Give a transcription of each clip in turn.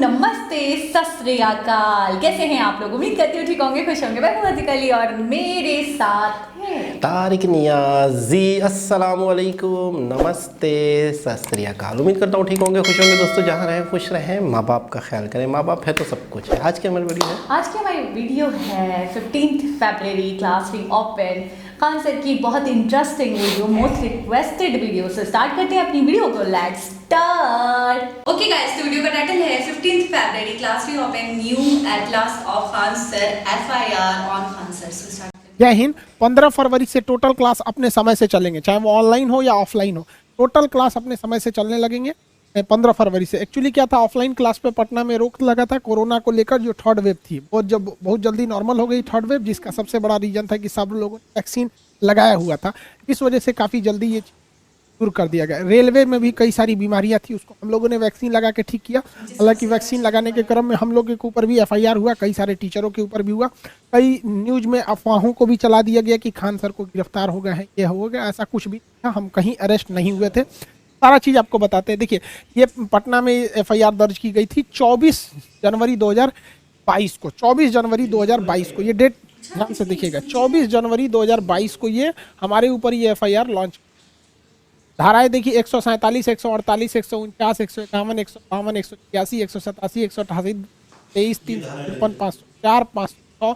नमस्ते, सत श्री अकाल। कैसे हैं आप लोग? उम्मीद करती हूँ ठीक होंगे, खुश होंगे। मैं बहुत कली और मेरे साथ हैं तारिक नियाजी। अस्सलाम वालेकुम, नमस्ते, सत श्री अकाल। उम्मीद करता हूँ ठीक होंगे, खुश होंगे। दोस्तों जहाँ रहें खुश रहें, माँ बाप का ख्याल करें। माँ बाप है तो सब कुछ है। आज की हमारी वीडियो है हमारी वीडियो है 15 फरवरी class V open Khan sir की बहुत interesting video, most requested video से स्टार्ट करते हैं अपनी वीडियो को। Let's start. ओके गाइस, तो वीडियो का टाइटल है 15 फरवरी class V open new atlas of Khan sir FIR on Khan sir. से स्टार्ट जय हिंद। 15 फरवरी से टोटल क्लास अपने समय से चलेंगे, चाहे वो ऑनलाइन हो या ऑफलाइन हो। टोटल क्लास अपने समय से चलने लगेंगे 15 फरवरी से। एक्चुअली क्या था, ऑफलाइन क्लास पे पटना में रोक लगा था कोरोना को लेकर, जो थर्ड वेव थी बहुत जल्दी नॉर्मल हो गई थर्ड वेव, जिसका सबसे बड़ा रीजन था कि सब लोगों ने वैक्सीन लगाया हुआ था। इस वजह से काफ़ी जल्दी ये शुरू कर दिया गया। रेलवे में भी कई सारी बीमारियां थी, उसको हम लोगों ने वैक्सीन लगा के ठीक किया। हालांकि वैक्सीन लगाने के क्रम में हम लोग के ऊपर भी एफआईआर हुआ, कई सारे टीचरों के ऊपर भी हुआ। कई न्यूज में अफवाहों को भी चला दिया गया कि खान सर को गिरफ्तार हो गए हैं, ये हो गया। ऐसा कुछ भी था, हम कहीं अरेस्ट नहीं हुए थे। सारा चीज़ आपको बताते हैं। देखिए, ये पटना में एफआईआर दर्ज की गई थी 24 जनवरी 2022 को। 24 जनवरी 2022 को ये डेट ध्यान से देखिएगा। 24 जनवरी 2022 को ये हमारे ऊपर ये एफआईआर लॉन्च। धाराएं देखिए 147, 148, 149, 151, 152, 181, 187, 188, 23, 353, 504, 500,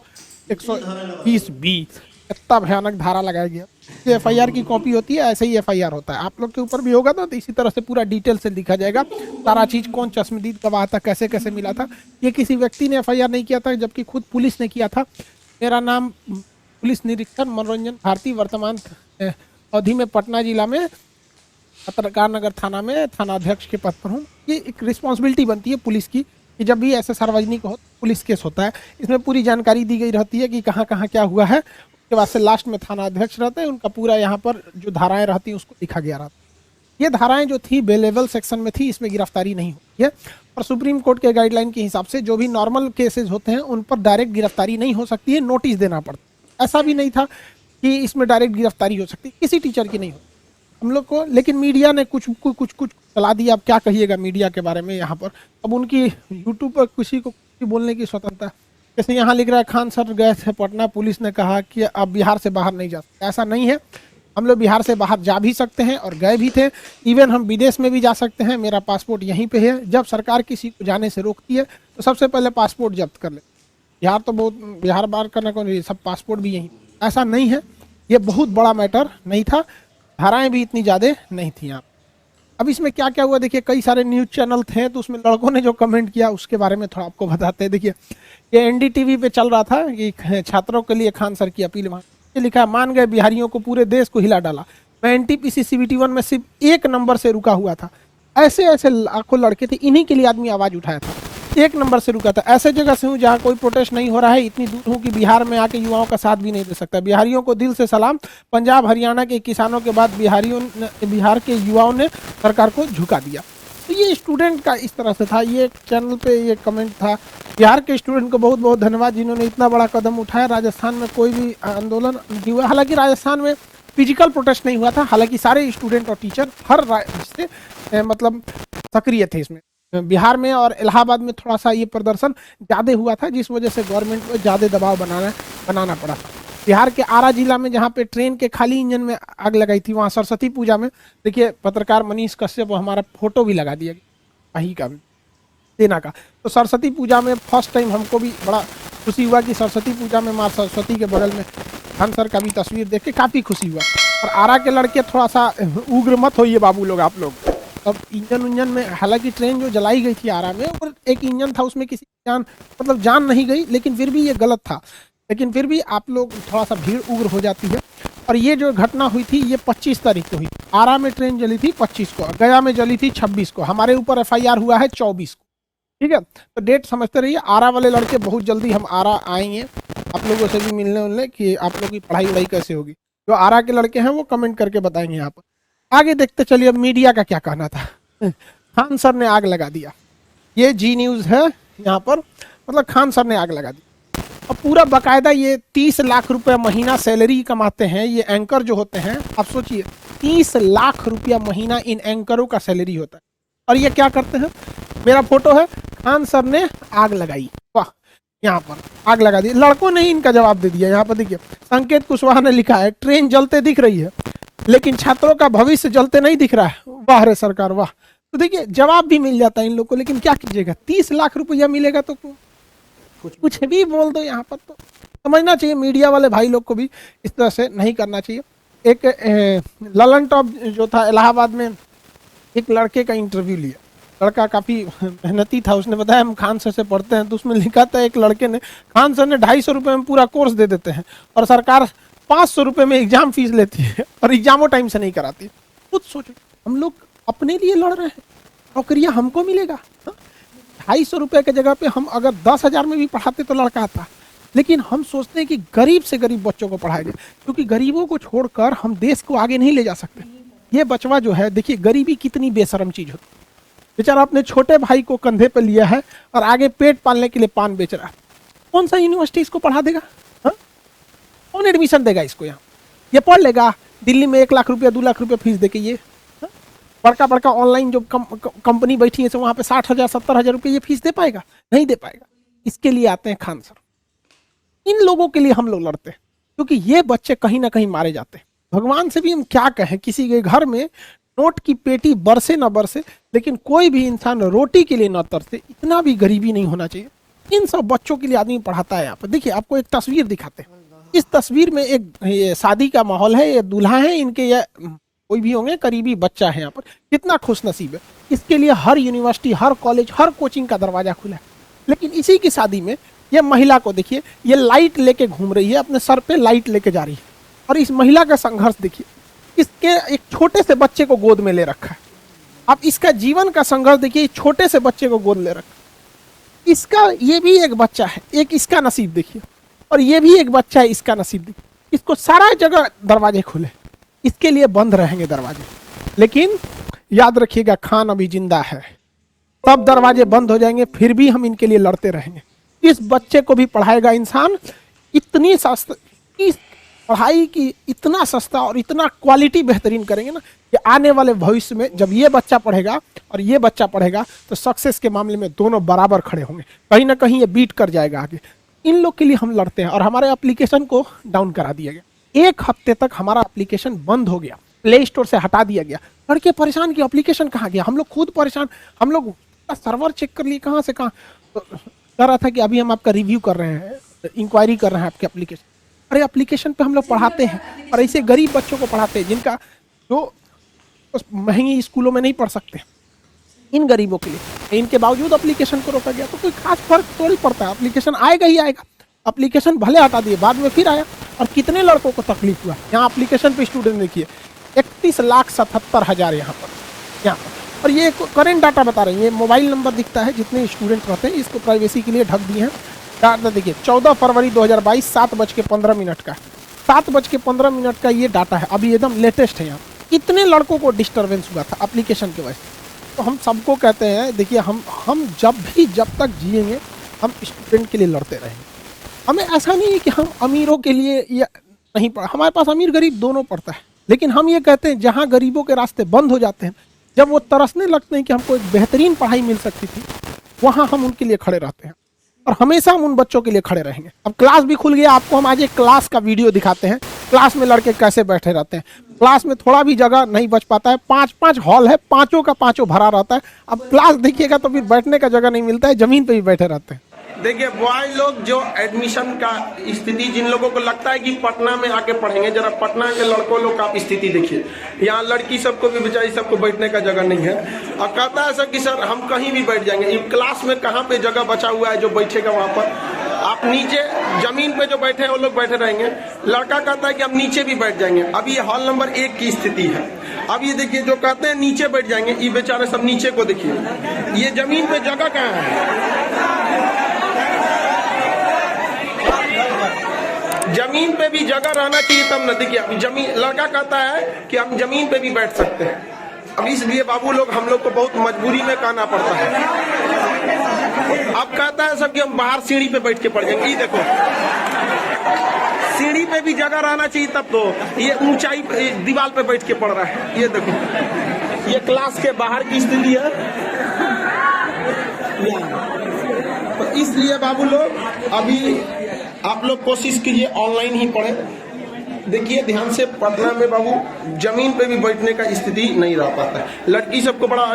120B। कितना भयानक धारा लगाया गया। ये एफआईआर की कॉपी होती है, ऐसे ही एफआईआर होता है। आप लोग के ऊपर भी होगा तो इसी तरह से पूरा डिटेल से लिखा जाएगा सारा चीज़, कौन चश्मदीद गवाह था, कैसे कैसे मिला था। ये किसी व्यक्ति ने एफआईआर नहीं किया था, जबकि खुद पुलिस ने किया था। मेरा नाम पुलिस निरीक्षक मनोरंजन भारती, वर्तमान अवधि में पटना जिला में पत्रकार नगर थाना में थानाध्यक्ष के पद पर हूँ। ये एक रिस्पॉन्सिबिलिटी बनती है पुलिस की कि जब भी ऐसे सार्वजनिक हो पुलिस केस होता है, इसमें पूरी जानकारी दी गई रहती है कि कहाँ कहाँ क्या हुआ है। उसके बाद से लास्ट में थानाध्यक्ष रहते हैं, उनका पूरा यहाँ पर जो धाराएं रहती हैं उसको लिखा गया रहता है। ये धाराएं जो थी बेलेवल सेक्शन में थी, इसमें गिरफ्तारी नहीं होती है। और सुप्रीम कोर्ट के गाइडलाइन के हिसाब से जो भी नॉर्मल केसेज होते हैं उन पर डायरेक्ट गिरफ्तारी नहीं हो सकती है, नोटिस देना पड़ता है। ऐसा भी नहीं था कि इसमें डायरेक्ट गिरफ्तारी हो सकती, किसी टीचर की नहीं होती हम लोग को। लेकिन मीडिया ने कुछ चला दिया। अब क्या कहिएगा मीडिया के बारे में यहाँ पर। अब उनकी यूट्यूब पर किसी को कुछ बोलने की स्वतंत्रता। जैसे यहाँ लिख रहा है खान सर गए थे पटना, पुलिस ने कहा कि आप बिहार से बाहर नहीं जा सकते। ऐसा नहीं है, हम लोग बिहार से बाहर जा भी सकते हैं और गए भी थे। इवन हम विदेश में भी जा सकते हैं, मेरा पासपोर्ट यहीं पे है। जब सरकार किसी को जाने से रोकती है तो सबसे पहले पासपोर्ट जब्त कर ले। बिहार तो बहुत, बिहार बाहर करना कौन, सब पासपोर्ट भी यहीं। ऐसा नहीं है, ये बहुत बड़ा मैटर नहीं था। धाराएं भी इतनी ज़्यादा नहीं थी यहाँ। अब इसमें क्या क्या हुआ देखिए, कई सारे न्यूज़ चैनल थे तो उसमें लड़कों ने जो कमेंट किया उसके बारे में थोड़ा आपको बताते हैं। देखिए, ये एनडीटीवी पे चल रहा था कि छात्रों के लिए खान सर की अपील। वहाँ लिखा है, मान गए बिहारियों को पूरे देश को हिला डाला। मैं एनटीपीसी CBT 1 में सिर्फ 1 नंबर से रुका हुआ था। ऐसे ऐसे लाखों लड़के थे, इन्हीं के लिए आदमी आवाज़ उठाया था। 1 नंबर से रुका था। ऐसे जगह से हूँ जहाँ कोई प्रोटेस्ट नहीं हो रहा है, इतनी दूर हूँ कि बिहार में आके युवाओं का साथ भी नहीं दे सकता। बिहारियों को दिल से सलाम। पंजाब हरियाणा के किसानों के बाद बिहार के युवाओं ने सरकार को झुका दिया। तो ये स्टूडेंट का इस तरह से था, ये चैनल पे ये कमेंट था। बिहार के स्टूडेंट को बहुत बहुत धन्यवाद जिन्होंने इतना बड़ा कदम उठाया। राजस्थान में कोई भी आंदोलन नहीं हुआ, हालांकि राजस्थान में फिजिकल प्रोटेस्ट नहीं हुआ था। हालांकि सारे स्टूडेंट और टीचर हर राज्य से मतलब सक्रिय थे इसमें। बिहार में और इलाहाबाद में थोड़ा सा ये प्रदर्शन ज़्यादा हुआ था, जिस वजह से गवर्नमेंट को ज़्यादा दबाव बनाना पड़ा था। बिहार के आरा जिला में जहाँ पे ट्रेन के खाली इंजन में आग लगाई थी, वहाँ सरस्वती पूजा में देखिए पत्रकार मनीष कश्यप हमारा फोटो भी लगा दिया गया वही का सेना का। तो सरस्वती पूजा में फर्स्ट टाइम हमको भी बड़ा खुशी हुआ कि सरस्वती पूजा में माँ सरस्वती के बगल में खान सर का भी तस्वीर देख के काफ़ी खुशी हुआ। और आरा के लड़के थोड़ा सा उग्र मत होइए बाबू लोग आप लोग। अब इंजन में, हालांकि ट्रेन जो जलाई गई थी आरा में, और एक इंजन था उसमें किसी जान नहीं गई, लेकिन फिर भी ये गलत था। लेकिन फिर भी आप लोग थोड़ा सा भीड़ उग्र हो जाती है। और ये जो घटना हुई थी ये 25 तारीख को हुई। आरा में ट्रेन जली थी 25 को, गया में जली थी 26 को। हमारे ऊपर एफआईआर हुआ है 24 को। ठीक है, तो डेट समझते रहिए। आरा वाले लड़के बहुत जल्दी हम आरा आएंगे, आप लोगों से भी मिलने कि आप लोगों की पढ़ाई वढ़ाई कैसे होगी। जो आरा के लड़के हैं वो कमेंट करके बताएंगे यहाँ पर। आगे देखते चलिए अब मीडिया का क्या कहना था। खान सर ने आग लगा दिया, ये जी न्यूज़ है यहाँ पर। मतलब खान सर ने आग लगा दी। अब पूरा बाकायदा ये 30 लाख रुपया महीना सैलरी कमाते हैं ये एंकर जो होते हैं। आप सोचिए 30 लाख रुपया महीना इन एंकरों का सैलरी होता है। और ये क्या करते हैं, मेरा फोटो है, खान सर ने आग लगाई, वाह, यहाँ पर आग लगा दी। लड़कों ने ही इनका जवाब दे दिया। यहाँ पर देखिए संकेत कुशवाहा ने लिखा है ट्रेन जलते दिख रही है लेकिन छात्रों का भविष्य जलते नहीं दिख रहा है। वाह रे सरकार वाह। तो देखिए जवाब भी मिल जाता है इन लोग को, लेकिन क्या कीजिएगा, 30 लाख रुपया मिलेगा तो कुछ भी बोल दो। यहाँ पर तो समझना चाहिए, मीडिया वाले भाई लोग को भी इस तरह से नहीं करना चाहिए। एक ललन टॉप जो था इलाहाबाद में, एक लड़के का इंटरव्यू लिया, लड़का काफ़ी मेहनती था, उसने बताया हम खान सर से पढ़ते हैं, तो उसमें लिखा था एक लड़के ने, खान सर ने 250 रुपये में पूरा कोर्स दे देते हैं और सरकार 500 रुपये में एग्जाम फीस लेती है और एग्जामों टाइम से नहीं कराती। खुद सोचो, हम लोग अपने लिए लड़ रहे हैं, नौकरियाँ हमको मिलेगा। 250 रुपये की जगह पे हम अगर 10,000 में भी पढ़ाते तो लड़का आता, लेकिन हम सोचते हैं कि गरीब से गरीब बच्चों को पढ़ाया जाए, क्योंकि गरीबों को छोड़कर हम देश को आगे नहीं ले जा सकते। ये बचवा जो है, देखिए गरीबी कितनी बेशरम चीज़ होती है। बेचारा अपने छोटे भाई को कंधे पे लिया है और आगे पेट पालने के लिए पान बेच रहा है। कौन सा यूनिवर्सिटी इसको पढ़ा देगा? हा? कौन एडमिशन देगा इसको? यहाँ ये पढ़ लेगा दिल्ली में 1 लाख रुपया 2 लाख रुपया फीस देके। ये बड़का बड़का ऑनलाइन जो कंपनी बैठी है वहाँ पे 60,000 70,000 रुपये ये फीस दे पाएगा? नहीं दे पाएगा। इसके लिए आते हैं खान सर। इन लोगों के लिए हम लोग लड़ते हैं, क्योंकि ये बच्चे कहीं ना कहीं मारे जाते हैं। भगवान से भी हम क्या कहें, किसी के घर में नोट की पेटी बरसे ना बरसे, लेकिन कोई भी इंसान रोटी के लिए ना तरसे, इतना भी गरीबी नहीं होना चाहिए। इन सब बच्चों के लिए आदमी पढ़ाता है। यहाँ पर देखिए आपको एक तस्वीर दिखाते हैं। इस तस्वीर में एक ये शादी का माहौल है, ये दूल्हा है, इनके ये कोई भी होंगे करीबी बच्चा है। यहाँ पर कितना खुशनसीब है, इसके लिए हर यूनिवर्सिटी, हर कॉलेज, हर कोचिंग का दरवाजा खुला है। लेकिन इसी की शादी में ये महिला को देखिए, ये लाइट लेके घूम रही है, अपने सर पे लाइट लेके जा रही है। और इस महिला का संघर्ष देखिए, इसके एक छोटे से बच्चे को गोद में ले रखा है। अब इसका जीवन का संघर्ष देखिए, छोटे से बच्चे को गोद ले रखा। इसका ये भी एक बच्चा है, एक इसका नसीब देखिए, और ये भी एक बच्चा है, इसका नसीब देखिए। इसको सारा जगह दरवाजे खुले, इसके लिए बंद रहेंगे दरवाजे। लेकिन याद रखिएगा, खान अभी जिंदा है, तब दरवाजे बंद हो जाएंगे, फिर भी हम इनके लिए लड़ते रहेंगे। इस बच्चे को भी पढ़ाएगा इंसान। इतनी सस्ता, इस पढ़ाई की इतना सस्ता और इतना क्वालिटी बेहतरीन करेंगे ना कि आने वाले भविष्य में जब ये बच्चा पढ़ेगा और ये बच्चा पढ़ेगा तो सक्सेस के मामले में दोनों बराबर खड़े होंगे। कहीं ना कहीं ये बीट कर जाएगा आगे। इन लोग के लिए हम लड़ते हैं और हमारे एप्लीकेशन को डाउन करा दिया गया। 1 हफ्ते तक हमारा एप्लीकेशन बंद हो गया, प्ले स्टोर से हटा दिया गया। लड़के परेशान कि एप्लीकेशन कहाँ गया, हम लोग खुद परेशान। हम लोग सर्वर चेक कर लिए, कहाँ से कहाँ कह रहा था कि अभी हम आपका रिव्यू कर रहे हैं, इंक्वायरी कर रहे हैं आपके एप्लीकेशन। अरे एप्लीकेशन पे हम लोग पढ़ाते हैं और ऐसे गरीब बच्चों को पढ़ाते हैं जिनका जो महंगी स्कूलों में नहीं पढ़ सकते। इन गरीबों के लिए इनके बावजूद एप्लीकेशन को रोका गया, तो कोई खास फर्क थोड़ी पड़ता है। एप्लीकेशन आएगा ही आएगा। एप्लीकेशन भले हटा दिए, बाद में फिर आया, और कितने लड़कों को तकलीफ हुआ। यहाँ एप्लीकेशन पे स्टूडेंट देखिए 31,77,000 यहाँ पर। और ये करेंट डाटा बता रहे हैं, ये मोबाइल नंबर दिखता है जितने स्टूडेंट रहते हैं, इसको प्राइवेसी के लिए ढक दिए हैं। डाटा देखिए 14 फरवरी 2022 7:15 का 7:15 का ये डाटा है, अभी एकदम लेटेस्ट है। यहाँ इतने लड़कों को डिस्टर्बेंस हुआ था एप्लीकेशन की वजह से। तो हम सबको कहते हैं, देखिए हम जब तक जिएंगे हम स्टूडेंट के लिए लड़ते रहेंगे। हमें ऐसा नहीं है कि हम अमीरों के लिए या नहीं पढ़ा, हमारे पास अमीर गरीब दोनों पढ़ता है। लेकिन हम ये कहते हैं जहाँ गरीबों के रास्ते बंद हो जाते हैं, जब वो तरसने लगते हैं कि हमको एक बेहतरीन पढ़ाई मिल सकती थी, वहाँ हम उनके लिए खड़े रहते हैं और हमेशा हम उन बच्चों के लिए खड़े रहेंगे। अब क्लास भी खुल गया, आपको हम आज एक क्लास का वीडियो दिखाते हैं। क्लास में लड़के कैसे बैठे रहते हैं। क्लास में थोड़ा भी जगह नहीं बच पाता है, 5-5 हॉल है, पांचों का पांचों भरा रहता है। अब क्लास देखिएगा तो फिर बैठने का जगह नहीं मिलता है, जमीन पे भी बैठे रहते हैं। देखिए बॉय लोग जो एडमिशन का स्थिति, जिन लोगों को लगता है कि पटना में आके पढ़ेंगे, जरा पटना के लड़कों लोग का स्थिति देखिए। यहाँ लड़की सबको भी बेचारी सबको बैठने का जगह नहीं है, और कहता है सर कि सर हम कहीं भी बैठ जाएंगे। क्लास में कहाँ पे जगह बचा हुआ है जो बैठेगा वहाँ पर? आप नीचे जमीन पे जो बैठे हैं वो लोग बैठे रहेंगे। लड़का कहता है कि हम नीचे भी बैठ जाएंगे। अब ये हॉल नंबर 1 की स्थिति है। अब ये देखिए जो कहते हैं नीचे बैठ जाएंगे, ये बेचारे सब नीचे को देखिए, ये जमीन पे जगह कहाँ है? जमीन पे भी जगह रहना चाहिए तब न। देखिए अभी जमीन, लड़का कहता है कि हम जमीन पे भी बैठ सकते हैं। अब इसलिए बाबू लोग हम लोग को बहुत मजबूरी में कहना पड़ता है। अब कहता है सब कि हम बाहर सीढ़ी पे बैठ के पढ़ जाएंगे। ये देखो सीढ़ी पे भी जगह रहना चाहिए तब तो। ये ऊंचाई दीवार पे बैठ के पढ़ रहा है। ये देखो ये क्लास के बाहर की स्थिति है। इसलिए बाबू लोग अभी आप लोग कोशिश कीजिए ऑनलाइन ही पढ़े। देखिए ध्यान से, पटना में बाबू जमीन पे भी बैठने का स्थिति नहीं रह पाता है। लड़की सबको बड़ा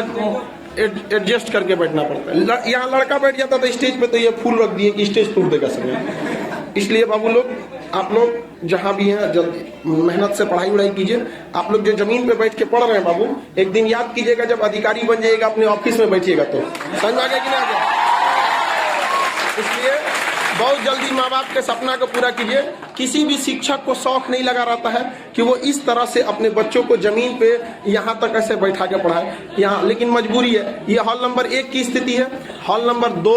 एडजस्ट करके बैठना पड़ता है। यहाँ लड़का बैठ जाता था स्टेज पे तो ये फूल रख दिए कि स्टेज टूट देगा समय। इसलिए बाबू लोग, आप लोग जहाँ भी हैं जल्दी मेहनत से पढ़ाई वढ़ाई कीजिए। आप लोग जो जमीन पे बैठ के पढ़ रहे हैं बाबू, एक दिन याद कीजिएगा जब अधिकारी बन जाइएगा अपने ऑफिस में बैठिएगा तो समझ आ गया कि नहीं आ गया। इसलिए बहुत जल्दी माँ बाप के सपना को पूरा कीजिए। किसी भी शिक्षक को शौक नहीं लगा रहता है कि वो इस तरह से अपने बच्चों को जमीन पे यहाँ तक ऐसे बैठा के पढ़ाए यहाँ, लेकिन मजबूरी है। ये हॉल नंबर 1 की स्थिति है। हॉल नंबर 2,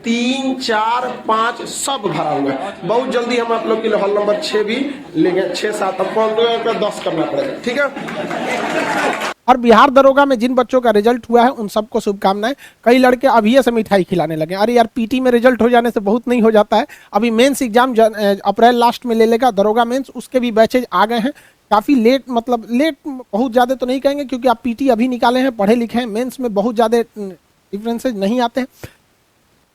3, 4, 5 सब भरा हुआ है। बहुत जल्दी हम आप लोग के लिए हॉल नंबर 6 भी लेंगे। 6, 7 अब 10 करना पड़ेगा, ठीक है। और बिहार दरोगा में जिन बच्चों का रिजल्ट हुआ है उन सबको शुभकामनाएं। कई लड़के अभी से मिठाई खिलाने लगे। अरे यार, पीटी में रिजल्ट हो जाने से बहुत नहीं हो जाता है। अभी मेंस एग्जाम अप्रैल लास्ट में ले लेगा दरोगा मेंस, उसके भी बैचेज आ गए हैं। काफ़ी लेट, मतलब लेट बहुत ज़्यादा तो नहीं कहेंगे क्योंकि आप पीटी अभी निकाले हैं, पढ़े लिखे हैं। मेंस में बहुत ज़्यादा डिफरेंसेज नहीं आते हैं।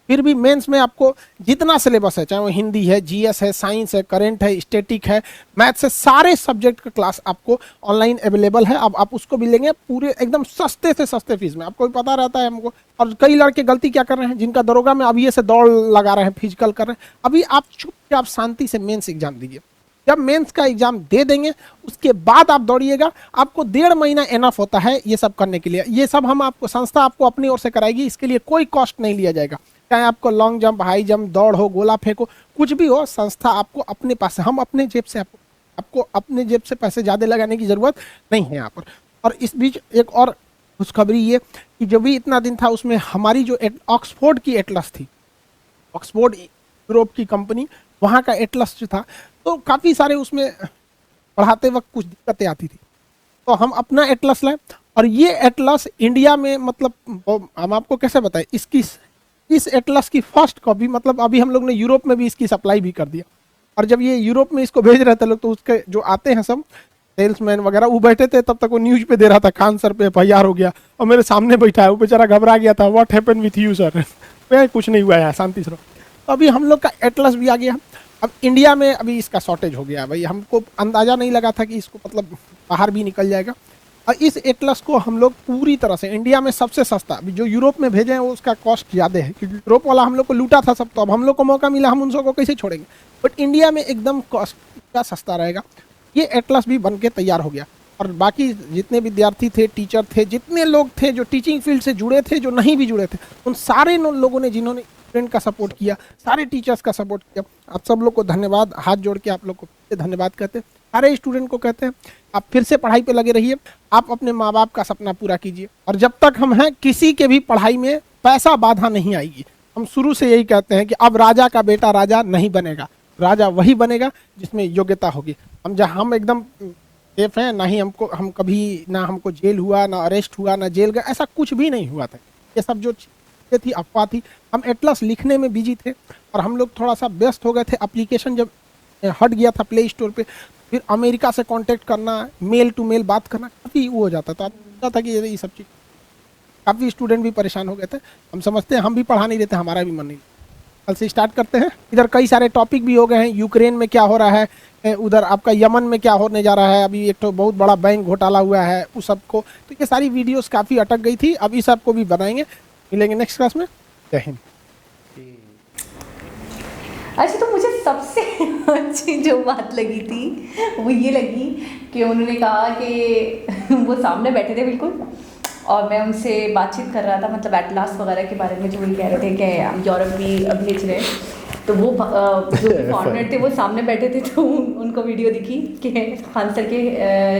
फिर भी मेंस में आपको जितना सिलेबस है, चाहे वो हिंदी है, जीएस है, साइंस है, करंट है, स्टैटिक है, मैथ्स है, सारे सब्जेक्ट का क्लास आपको ऑनलाइन अवेलेबल है। अब आप उसको भी लेंगे पूरे एकदम सस्ते से सस्ते फीस में। आपको भी पता रहता है हमको। और कई लड़के गलती क्या कर रहे हैं, जिनका दरोगा में अभी से दौड़ लगा रहे हैं, फिजिकल कर रहे हैं। अभी आप चुपचाप शांति से मेंस एग्जाम दीजिए। जब मेंस का एग्जाम दे देंगे उसके बाद आप दौड़िएगा। आपको 1.5 महीना एनफ होता है ये सब करने के लिए। ये सब हम आपको, संस्था आपको अपनी ओर से कराएगी। इसके लिए कोई कॉस्ट नहीं लिया जाएगा। चाहे आपको लॉन्ग जंप, हाई जंप, दौड़ हो, गोला फेंक हो, कुछ भी हो, संस्था आपको अपने पास से, हम अपने जेब से आपको अपने जेब से पैसे ज़्यादा लगाने की ज़रूरत नहीं है यहाँ पर। और इस बीच एक और खुशखबरी ये कि जो भी इतना दिन था उसमें हमारी जो ऑक्सफोर्ड की एटलस थी, ऑक्सफोर्ड यूरोप की कंपनी, वहाँ का एटलस जो था, तो काफ़ी सारे उसमें पढ़ाते वक्त कुछ दिक्कतें आती थी। तो हम अपना एटलस लाए और ये एटलस इंडिया में, मतलब हम आपको कैसे बताएं, इस एटलस की फर्स्ट कॉपी, मतलब अभी हम लोग ने यूरोप में भी इसकी सप्लाई भी कर दिया। और जब ये यूरोप में इसको भेज रहे थे लोग, तो उसके जो आते हैं सब सेल्समैन वगैरह, वो बैठे थे, तब तक वो न्यूज पे दे रहा था खान सर पे FIR हो गया, और मेरे सामने बैठा है, वो बेचारा घबरा गया था। What happened with you sir? कुछ नहीं हुआ है, शांति से रहो। तो अभी हम लोग का एटलस भी आ गया। अब इंडिया में अभी इसका शॉर्टेज हो गया है भाई। हमको अंदाजा नहीं लगा था कि इसको मतलब बाहर भी निकल जाएगा। और इस एटलस को हम लोग पूरी तरह से इंडिया में सबसे सस्ता, अभी जो यूरोप में भेजे हैं वो उसका कॉस्ट ज़्यादा है क्योंकि यूरोप वाला हम लोग को लूटा था सब। तो अब हम लोग को मौका मिला, हम उन सबको कैसे छोड़ेंगे। बट इंडिया में एकदम कॉस्ट का सस्ता रहेगा। ये एटलस भी बन के तैयार हो गया। और बाकी जितने विद्यार्थी थे, टीचर थे, जितने लोग थे जो टीचिंग फील्ड से जुड़े थे, जो नहीं भी जुड़े थे, उन सारे लोगों ने जिन्होंने स्टूडेंट का सपोर्ट किया, सारे टीचर्स का सपोर्ट किया, आप सब लोग को धन्यवाद। हाथ जोड़ के आप लोग को धन्यवाद कहते हैं। सारे स्टूडेंट को कहते हैं आप फिर से पढ़ाई पे लगे रहिए। आप अपने माँ बाप का सपना पूरा कीजिए। और जब तक हम हैं, किसी के भी पढ़ाई में पैसा बाधा नहीं आएगी। हम शुरू से यही कहते हैं कि अब राजा का बेटा राजा नहीं बनेगा, राजा वही बनेगा जिसमें योग्यता होगी। हम एकदम सेफ हैं, ना ही हम कभी, ना हमको जेल हुआ, ना अरेस्ट हुआ, ना जेल गए, ऐसा कुछ भी नहीं हुआ था। ये सब जो थी अफवाह थी। हम एटलस लिखने में बिजी थे और हम लोग थोड़ा सा व्यस्त हो गए थे। एप्लीकेशन जब हट गया था प्ले स्टोर पे, फिर अमेरिका से कांटेक्ट करना, मेल टू मेल बात करना काफ़ी वो हो जाता था। अब पता था कि ये सब चीज़, काफ़ी स्टूडेंट भी परेशान हो गए थे। हम समझते हैं हम भी पढ़ा नहीं देते, हमारा भी मन नहीं। कल से स्टार्ट करते हैं। इधर कई सारे टॉपिक भी हो गए हैं। यूक्रेन में क्या हो रहा है, उधर आपका यमन में क्या होने जा रहा है, अभी एक तो बहुत बड़ा बैंक घोटाला हुआ है, उस सबको, तो ये सारी वीडियोस काफ़ी अटक गई थी। अब इस सबको भी बनाएंगे। मिलेंगे नेक्स्ट क्लास में। जय हिंद। अच्छा, तो मुझे सबसे अच्छी जो बात लगी थी वो ये लगी कि उन्होंने कहा कि वो सामने बैठे थे बिल्कुल, और मैं उनसे बातचीत कर रहा था, मतलब एटलास वगैरह के बारे में, जो वो कह रहे थे कि यूरोप भी भेज रहे हैं। तो वो जो फॉरनर थे वो सामने बैठे थे, तो उनको वीडियो दिखी कि खान सर के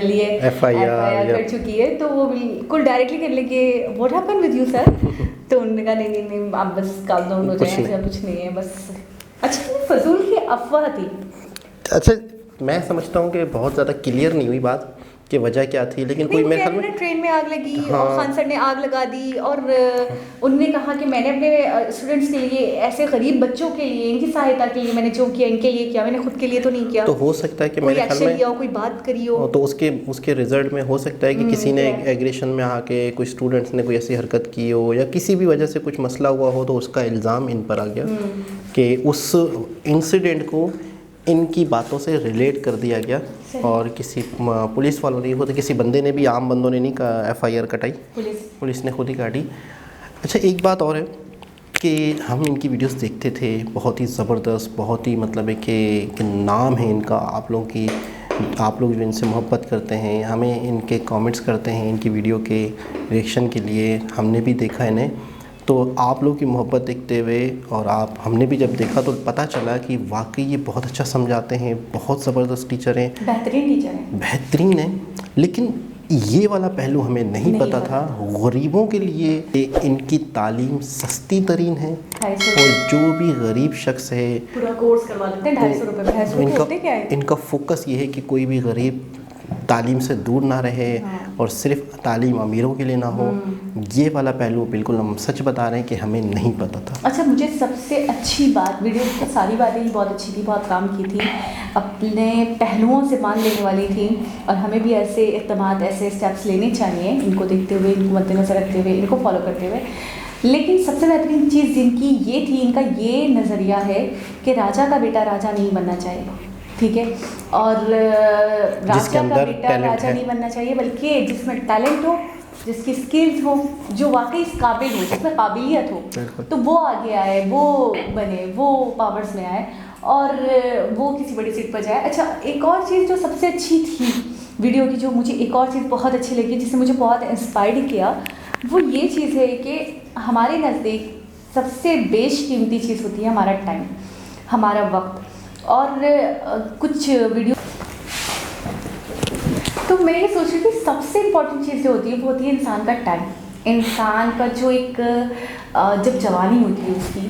लिए FIR कर चुकी है। तो वो बिल्कुल डायरेक्टली कर ले कि what happened with you sir. तो उन्होंने कहा नहीं आप बस काम डाउन हो जाए, ऐसा कुछ नहीं है बस। अच्छा, फजूल की अफवाह थी। अच्छा, मैं समझता हूँ कि बहुत ज़्यादा क्लियर नहीं हुई बात। कि वजह क्या थी, लेकिन कोई मेरे ख्याल में ट्रेन में आग लगी हाँ। और खान सर ने आग लगा दी और उन्होंने कहा कि मैंने अपने स्टूडेंट्स के लिए, ऐसे गरीब बच्चों के लिए, इनकी सहायता के लिए मैंने जो किया इनके लिए किया, मैंने खुद के लिए तो नहीं किया। तो हो सकता है कि कोई मेरे ख्याल एक्शन में लिया हो, कोई बात करी हो, तो उसके रिजल्ट में हो सकता है कि किसी ने एग्रेशन में आके कुछ स्टूडेंट्स ने कोई ऐसी हरकत की हो या किसी भी वजह से कुछ मसला हुआ हो, तो उसका इल्ज़ाम इन पर आ गया कि उस इंसिडेंट को इनकी बातों से रिलेट कर दिया गया और किसी पुलिस वालों ने, तो किसी बंदे ने भी, आम बंदों ने नहीं FIR कटाई, पुलिस ने खुद ही काटी। अच्छा, एक बात और है कि हम इनकी वीडियोस देखते थे, बहुत ही ज़बरदस्त, बहुत ही मतलब है कि नाम है इनका, आप लोग जो इनसे मोहब्बत करते हैं, हमें इनके कमेंट्स करते हैं इनकी वीडियो के रिएक्शन के लिए, हमने भी देखा इन्हें, तो आप लोग की मोहब्बत देखते हुए और हमने भी जब देखा तो पता चला कि वाकई ये बहुत अच्छा समझाते हैं, बहुत ज़बरदस्त टीचर हैं, बेहतरीन हैं। लेकिन ये वाला पहलू हमें नहीं पता था, गरीबों के लिए इनकी तालीम सस्ती तरीन है और जो भी गरीब शख्स है पूरा कोर्स करवा देते हैं 250 रुपये में। 250 होते क्या है? इनका फोकस ये है कि कोई भी गरीब तालीम से दूर ना रहे और सिर्फ तालीम अमीरों के लिए ना हो। ये वाला पहलू बिल्कुल हम सच बता रहे हैं कि हमें नहीं पता था। अच्छा, मुझे सबसे अच्छी बात, वीडियो की सारी बातें ही बहुत अच्छी थी, बहुत काम की थी, अपने पहलुओं से मान लेने वाली थी और हमें भी ऐसे इक़दाम, ऐसे स्टेप्स लेने चाहिए, इनको देखते हुए, इनको मद्देनज़र रखते हुए, इनको फॉलो करते हुए। लेकिन सबसे बेहतरीन चीज़ जिनकी ये थी, इनका ये नज़रिया है कि राजा का बेटा राजा नहीं बनना चाहिए, ठीक है, और राजा का बेटा राजा नहीं बनना चाहिए, बल्कि जिसमें टैलेंट हो, जिसकी स्किल्स हो, जो वाकई काबिल हो, जिसमें काबिलियत हो, तो वो आगे आए, वो बने, वो पावर्स में आए और वो किसी बड़ी सीट पर जाए। अच्छा, एक और चीज़ जो सबसे अच्छी थी वीडियो की, जो मुझे एक और चीज़ बहुत अच्छी लगी, जिसने मुझे बहुत इंस्पायर किया, वो ये चीज़ है कि हमारे नज़दीक सबसे बेशकीमती चीज़ होती है हमारा टाइम, हमारा वक्त। और कुछ वीडियो तो मैं ये सोच रही थी, सबसे इम्पोर्टेंट चीज़ जो होती है वो होती है इंसान का टाइम। इंसान का जो एक जब जवानी होती है उसकी,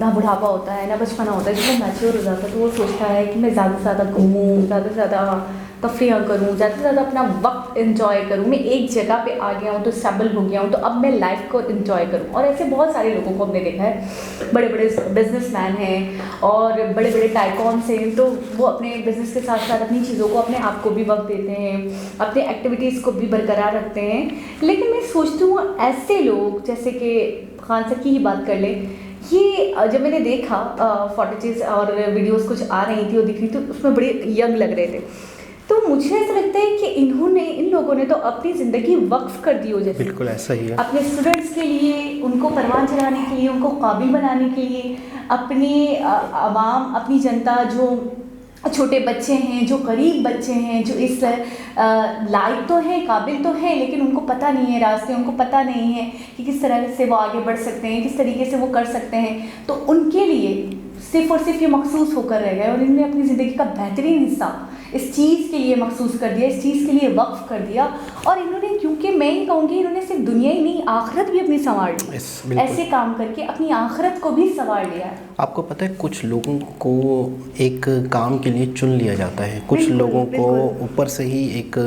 ना बुढ़ापा होता है ना बचपना होता है, जब वो मैच्योर हो जाता है तो वो सोचता है कि मैं ज़्यादा से ज़्यादा घूमूँ, ज़्यादा से ज़्यादा तफरीह करूँ, ज़्यादा से ज़्यादा अपना वक्त एंजॉय करूँ। मैं एक जगह पे आ गया हूँ तो स्टेबल हो गया हूँ, तो अब मैं लाइफ को एंजॉय करूँ। और ऐसे बहुत सारे लोगों को हमने देखा है, बड़े बड़े बिजनेसमैन हैं और बड़े बड़े टाइकॉन्स हैं, तो वो अपने बिजनेस के साथ साथ अपनी चीज़ों को, अपने आप को भी वक्त देते हैं, अपने एक्टिविटीज़ को भी बरकरार रखते हैं। लेकिन मैं सोचती हूँ ऐसे लोग, जैसे कि खान सर की ही बात कर लें, ये जब मैंने देखा फुटेजेस और वीडियोस कुछ आ रही थी और दिख रही थी, तो उसमें बड़े यंग लग रहे थे। तो मुझे ऐसा लगता है कि इन लोगों ने तो अपनी ज़िंदगी वक्फ कर दी हो, जैसे बिल्कुल ऐसा ही है, अपने स्टूडेंट्स के लिए, उनको परवान चलाने के लिए, उनको काबिल बनाने के लिए, अपनी आवाम, अपनी जनता, जो छोटे बच्चे हैं, जो गरीब बच्चे हैं, जो इस लायक तो हैं, काबिल तो हैं, लेकिन उनको पता नहीं है रास्ते, उनको पता नहीं है कि किस तरह से वो आगे बढ़ सकते हैं, किस तरीके से वो कर सकते हैं, तो उनके लिए सिर्फ और सिर्फ ये मखसूस होकर रह गए और इन्होंने अपनी ज़िंदगी का बेहतरीन हिस्सा इस चीज़ के लिए मखसूस कर दिया, इस चीज़ के लिए वक्फ कर दिया। और इन्होंने, क्योंकि मैं ही कहूँगी, इन्होंने सिर्फ दुनिया ही नहीं, आखिरत भी अपनी संवार ली, ऐसे काम करके अपनी आखिरत को भी संवार लिया। आपको पता है, कुछ लोगों को एक काम के लिए चुन लिया जाता है, कुछ लोगों को ऊपर से ही एक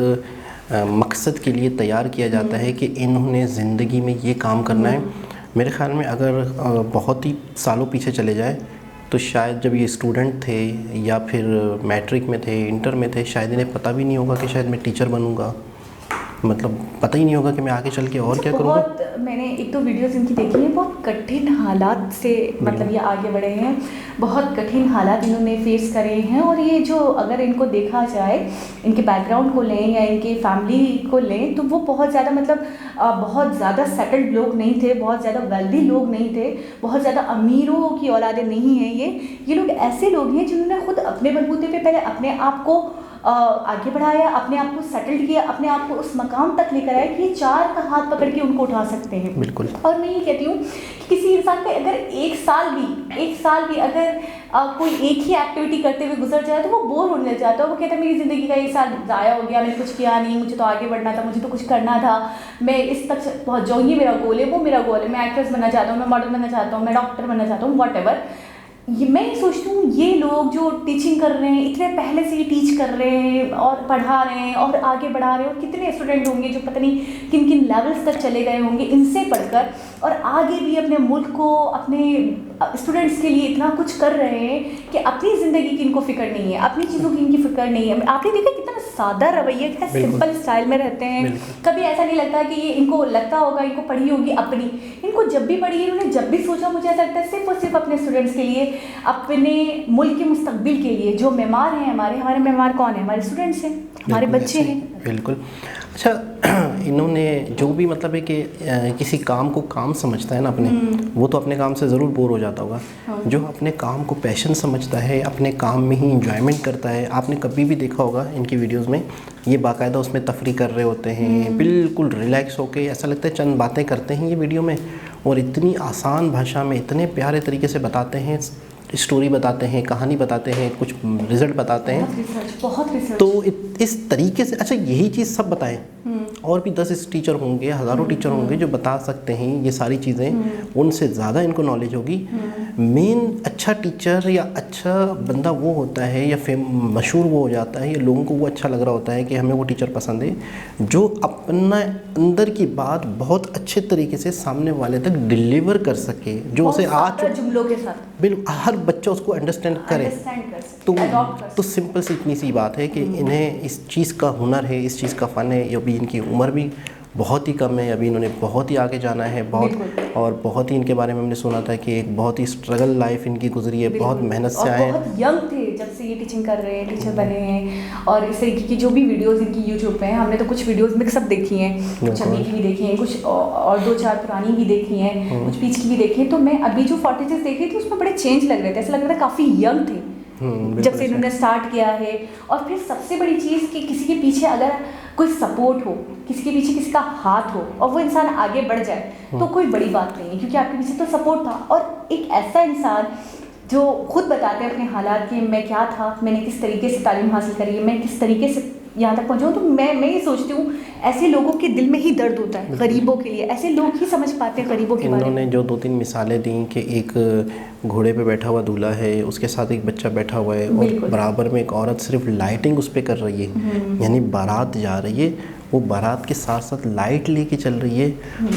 मकसद के लिए तैयार किया जाता है कि इन्होंने ज़िंदगी में ये काम करना है। मेरे ख़्याल में अगर बहुत ही सालों पीछे चले जाए तो शायद जब ये स्टूडेंट थे या फिर मैट्रिक में थे, इंटर में थे, शायद इन्हें पता भी नहीं होगा कि शायद मैं टीचर बनूंगा, मतलब पता ही नहीं होगा कि मैं आगे चल के और क्या करूँगा। मैंने एक तो वीडियोस इनकी देखी है, बहुत कठिन हालात से मतलब ये आगे बढ़े हैं, बहुत कठिन हालात इन्होंने फेस करे हैं। और ये जो, अगर इनको देखा जाए, इनके बैकग्राउंड को लें या इनके फैमिली को लें, तो वो बहुत ज़्यादा मतलब बहुत ज़्यादा सेटल्ड लोग नहीं थे, बहुत ज़्यादा वेल्दी लोग नहीं थे, बहुत ज़्यादा अमीरों की औलादें नहीं हैं। ये लोग ऐसे लोग हैं जिन्होंने खुद अपने बलबूते पे पहले अपने आप को आगे बढ़ाया, अपने आप को सेटल्ड किया, अपने आप को उस मकाम तक लेकर आया कि ये चार का हाथ पकड़ के उनको उठा सकते हैं। बिल्कुल। और मैं ये कहती हूँ कि किसी इंसान पे अगर एक साल भी अगर कोई एक ही एक्टिविटी करते हुए गुजर जाए तो वो बोर होने लग जाता है। वो कहता है मेरी ज़िंदगी का एक साल ज़ाया हो गया, मैंने कुछ किया नहीं, मुझे तो आगे बढ़ना था, मुझे तो कुछ करना था, मैं इस तक पहुँच जाऊँ, ये मेरा गोल है, वो मेरा गोल है, मैं एक्ट्रेस बनना चाहता हूँ, मैं मॉडल बनना चाहता हूँ, मैं डॉक्टर बनना चाहता हूँ, वॉट एवर। मैं सोचती हूँ ये लोग जो टीचिंग कर रहे हैं, इतने पहले से ही टीच कर रहे हैं और पढ़ा रहे हैं और आगे बढ़ा रहे हैं, और कितने स्टूडेंट होंगे जो पता नहीं किन किन लेवल्स तक चले गए होंगे इनसे पढ़कर, और आगे भी अपने मुल्क को, अपने स्टूडेंट्स के लिए इतना कुछ कर रहे हैं कि अपनी ज़िंदगी की इनको फिक्र नहीं है, अपनी चीज़ों की इनकी फिक्र नहीं है। आपने देखा कितना सादा रवैया, कितना सिंपल स्टाइल में रहते हैं। कभी ऐसा नहीं लगता कि ये इनको लगता होगा इनको पढ़ी होगी अपनी, इनको जब भी पढ़ी है इन्होंने जब भी सोचा, मुझे ऐसा लगता है सिर्फ और सिर्फ अपने स्टूडेंट्स के लिए, अपने मुल्क के मुस्तकबिल के लिए। जो मेहमान हैं हमारे मेहमान कौन है? हमारे स्टूडेंट्स हैं, हमारे बच्चे हैं। बिल्कुल। अच्छा, इन्होंने जो भी मतलब है कि किसी काम को काम समझता है ना अपने, वो तो अपने काम से ज़रूर बोर हो जाता होगा। जो अपने काम को पैशन समझता है, अपने काम में ही इंजॉयमेंट करता है, आपने कभी भी देखा होगा इनकी वीडियोस में, ये बाकायदा उसमें तफरी कर रहे होते हैं, बिल्कुल रिलैक्स होके, ऐसा लगता है चंद बातें करते हैं ये वीडियो में, और इतनी आसान भाषा में इतने प्यारे तरीके से बताते हैं, स्टोरी बताते हैं, कहानी बताते हैं, कुछ रिजल्ट बताते हैं। बहुत रिसर्च। तो इस तरीके से, अच्छा यही चीज़ सब बताएं, और भी 10 टीचर होंगे, हज़ारों टीचर होंगे जो बता सकते हैं ये सारी चीज़ें, उनसे ज़्यादा इनको नॉलेज होगी। मेन अच्छा टीचर या अच्छा बंदा वो होता है, या मशहूर वो हो जाता है, या लोगों को वो अच्छा लग रहा होता है कि हमें वो टीचर पसंद है, जो अपना अंदर की बात बहुत अच्छे तरीके से सामने वाले तक डिलीवर कर सके, जो उसे आज जुमलों के साथ बिल्कुल हर बच्चा उसको अंडरस्टैंड करे। तो सिंपल सी इतनी सी बात है कि इन्हें इस चीज़ का हुनर है, इस चीज़ का फ़न है। अभी इनकी उम्र भी बहुत ही कम है, अभी इन्होंने बहुत ही आगे जाना है, और बहुत ही इनके बारे में हमने सुना था कि एक बहुत ही स्ट्रगल लाइफ इनकी गुजरी है, बहुत मेहनत से आए हैं, बहुत यंग थे जब से ये टीचिंग कर रहे हैं, टीचर बने हैं। और इस तरीके की जो भी वीडियोस इनकी यूट्यूब पे हैं, हमने तो कुछ वीडियोस मिक्सअप देखी हैं, कुछ अभी की भी देखी हैं, कुछ और 2-4 पुरानी भी देखी हैं, कुछ बीच की भी देखी हैं। तो मैं अभी जो 46 देखी थी उसमें बड़े चेंज लग रहे थे, ऐसा लग रहा था काफ़ी यंग थे जब से इन्होंने स्टार्ट किया है। और फिर सबसे बड़ी चीज़ कि किसी के पीछे अगर कोई सपोर्ट हो, किसी के पीछे किसी का हाथ हो और वो इंसान आगे बढ़ जाए तो कोई बड़ी बात नहीं है, क्योंकि आपके पीछे तो सपोर्ट था। और एक ऐसा इंसान जो खुद बताते हैं अपने हालात कि मैं क्या था, मैंने किस तरीके से तालीम हासिल करी है, मैं किस तरीके से यहाँ तक पहुँचा हूँ। तो मैं ये सोचती हूँ ऐसे लोगों के दिल में ही दर्द होता है, गरीबों के लिए। ऐसे लोग ही समझ पाते हैं गरीबों के बारे में। इन्होंने जो 2-3 मिसालें दी कि एक घोड़े पे बैठा हुआ दूल्हा है, उसके साथ एक बच्चा बैठा हुआ है, और बराबर में एक औरत सिर्फ लाइटिंग उस पर कर रही है, यानी बारात जा रही है, वो बारात के साथ साथ लाइट लेके चल रही है,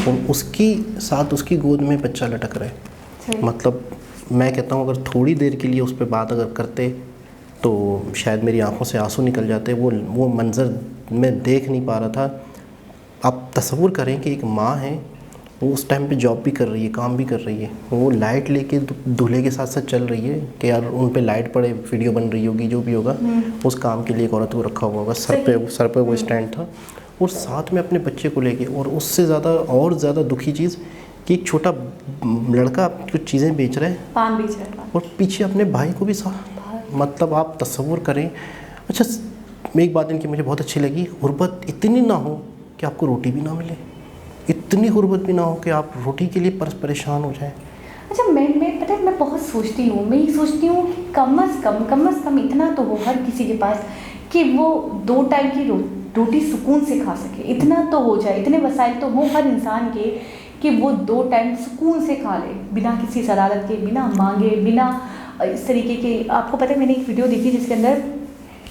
और उसकी साथ उसकी गोद में बच्चा लटक रहा है। मतलब मैं कहता हूँ अगर थोड़ी देर के लिए उस पर बात अगर करते तो शायद मेरी आंखों से आंसू निकल जाते। वो मंज़र मैं देख नहीं पा रहा था। आप तसव्वुर करें कि एक माँ है, वो उस टाइम पे जॉब भी कर रही है, काम भी कर रही है, वो लाइट लेके दूल्हे के साथ साथ चल रही है कि यार उन पे लाइट पड़े, वीडियो बन रही होगी, जो भी होगा उस काम के लिए एक औरत को रखा हुआ होगा, सर पे वो स्टैंड था, और साथ में अपने बच्चे को लेके। और उससे ज़्यादा दुखी चीज़ कि एक छोटा लड़का कुछ चीज़ें बेच रहा है, पान बेच रहा है, और पीछे अपने भाई को भी मतलब आप तसव्वुर करें। अच्छा, एक बात इनकी मुझे बहुत अच्छी लगी, गुर्बत इतनी ना हो कि आपको रोटी भी ना मिले, इतनी गुर्बत भी ना हो कि आप रोटी के लिए परेशान हो जाएं। अच्छा, मैं पता है मैं बहुत सोचती हूँ, मैं ये सोचती हूँ कि कम अज़ कम इतना तो हो हर किसी के पास कि वो 2 टाइम की रोटी सुकून से खा सके। इतना तो हो जाए, इतने वसाइल तो हो हर इंसान के कि वो 2 टाइम सुकून से खा ले, बिना किसी शरारत के, बिना मांगे, बिना इस तरीके के। आपको पता है मैंने एक वीडियो देखी जिसके अंदर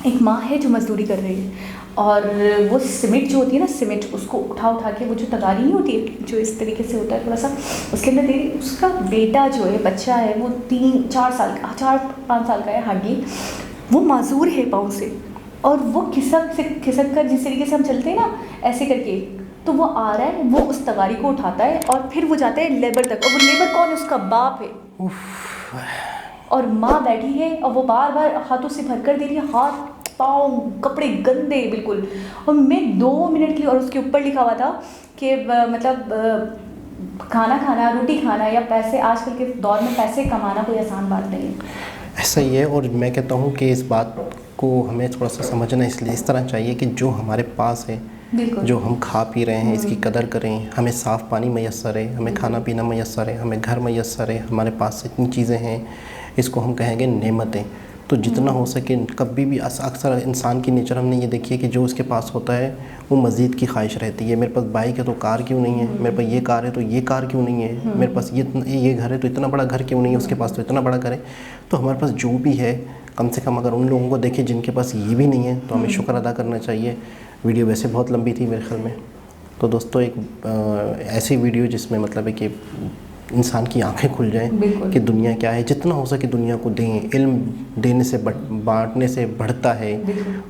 एक माँ है जो मजदूरी कर रही है, और वो सीमेंट जो होती है ना, सीमेंट उसको उठा के वो जो तगारी नहीं होती है जो इस तरीके से होता है थोड़ा सा, उसके अंदर दे रही। उसका बेटा जो है, बच्चा है, वो 4-5 साल का है हार्डली, वो माजूर है पाँव से, और वो खिसक कर जिस तरीके से हम चलते हैं ना ऐसे करके, तो वो आ रहा है, वो उस तगारी को उठाता है और फिर वो जाता है लेबर तक। और वो लेबर कौन है? उसका बाप है। और माँ बैठी है और वो बार बार हाथों से भर कर दे रही है, हाथ पाँव कपड़े गंदे बिल्कुल। और मैं 2 मिनट के लिए, और उसके ऊपर लिखा हुआ था कि मतलब खाना खाना, रोटी खाना या पैसे, आजकल के दौर में पैसे कमाना कोई आसान बात नहीं है। ऐसा ही है। और मैं कहता हूँ कि इस बात को हमें थोड़ा सा समझना इसलिए इस तरह चाहिए कि जो हमारे पास है, जो हम खा पी रहे हैं, इसकी कदर करें। हमें साफ़ पानी मैसर है, हमें खाना पीना मैसर है, हमें घर मैसर है, हमारे पास इतनी चीज़ें हैं, इसको हम कहेंगे नेमतें। तो जितना हो सके कभी भी अक्सर इंसान की नेचर हमने ये देखी है कि जो उसके पास होता है वो मज़ीद की ख्वाहिश रहती है। मेरे पास बाइक है तो कार क्यों नहीं है, मेरे पास ये कार है तो ये कार क्यों नहीं है, मेरे पास ये घर है तो इतना बड़ा घर क्यों नहीं है, उसके पास तो इतना बड़ा घर है। तो हमारे पास जो भी है कम से कम अगर उन लोगों को देखें जिनके पास ये भी नहीं है तो हमें शुक्र अदा करना चाहिए। वीडियो वैसे बहुत लंबी थी मेरे ख्याल में, तो दोस्तों एक ऐसी वीडियो जिसमें मतलब है कि इंसान की आंखें खुल जाएं कि दुनिया क्या है, जितना हो सके दुनिया को दें। इल्म देने से बांटने से बढ़ता है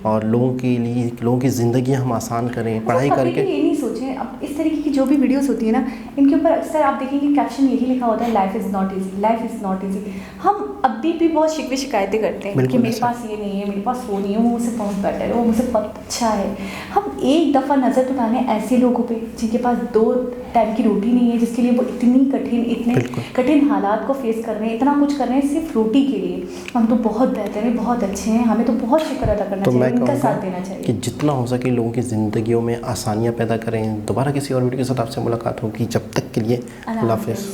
और लोगों के लिए लोगों की ज़िंदगियां हम आसान करें, पढ़ाई करके। ये नहीं सोचें अब इस तरीके की जो भी वीडियोस होती है ना, इनके ऊपर अक्सर आप देखेंगे कैप्शन यही लिखा होता है, life is not easy, life is not easy. हम अभी भी बहुत शिकवे शिकायतें करते हैं कि मेरे पास ये नहीं है, मेरे पास वो नहीं है, वो मुझसे बहुत बेटर है, वो मुझसे बहुत अच्छा है। हम एक दफ़ा नज़र तो डालें ऐसे लोगों पे जिनके पास 2 टाइम की रोटी नहीं है, जिसके लिए वो इतने कठिन हालात को फेस कर रहे हैं, इतना कुछ कर रहे हैं सिर्फ रोटी के लिए। हम तो बहुत बेहतर हैं, बहुत अच्छे हैं, हमें तो बहुत शुक्र अदा करना चाहिए, इनका साथ देना चाहिए कि जितना हो सके लोगों की ज़िंदगियों में आसानियाँ पैदा करें। दोबारा किसी और वीडियो के साथ आपसे मुलाकात होगी, जब तक के लिए अल्लाह हाफ़िज़।